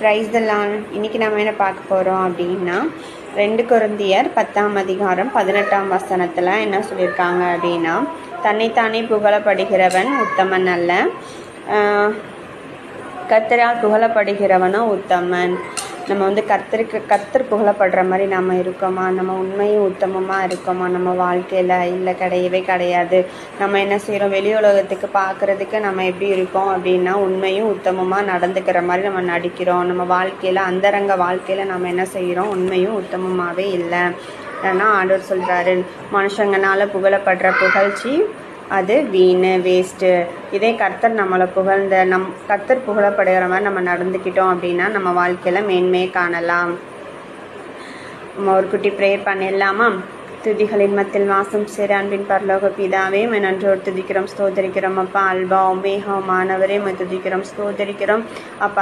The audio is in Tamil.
Praise the Lord. இன்னைக்கு நம்ம என்ன பார்க்க போகிறோம் அப்படின்னா 2 கொரிந்தியர் 10ஆம் அதிகாரம் 18ஆம் வசனத்தில் என்ன சொல்லியிருக்காங்க அப்படின்னா, தன்னைத்தானே புகழப்படுகிறவன் உத்தமன் அல்ல, கர்த்தரால் புகழப்படுகிறவனும் உத்தமன். நம்ம கர்த்தர் புகழப்படுற மாதிரி நம்ம இருக்கோமா? நம்ம உண்மையும் உத்தமமாக இருக்கோமா நம்ம வாழ்க்கையில்? இல்லை, கிடையவே கிடையாது. நம்ம என்ன செய்கிறோம்? வெளி உலகத்துக்கு பார்க்குறதுக்கு நம்ம எப்படி இருக்கோம் அப்படின்னா, உண்மையும் உத்தமமாக நடந்துக்கிற மாதிரி நம்ம நடிக்கிறோம். நம்ம வாழ்க்கையில், அந்தரங்க வாழ்க்கையில் நம்ம என்ன செய்கிறோம்? உண்மையும் உத்தமமாகவே இல்லை. ஏன்னா ஆண்டவர் சொல்கிறாரு, மனுஷங்களால் புகழப்படுற புகழ்ச்சி அது வீணு, வேஸ்ட்டு. இதே கர்த்தர் நம்மளை கர்த்தர் புகழப்படுகிற மாதிரி நம்ம நடந்துக்கிட்டோம் அப்படின்னா நம்ம வாழ்க்கையில் மேன்மையை காணலாம். நம்ம ஒரு குட்டி ப்ரேயர் பண்ணிடலாமா? துதிகளின் மத்தியில் வாசம் சேர அன்பின் பரலோக பிதாவே, நன்றோடு துதிக்கிறோம், ஸ்தோத்தரிக்கிறோம். அப்பா, அல்பா ஒமேகா மாணவரே, துதிக்கிறோம், ஸ்தோத்தரிக்கிறோம். அப்பா,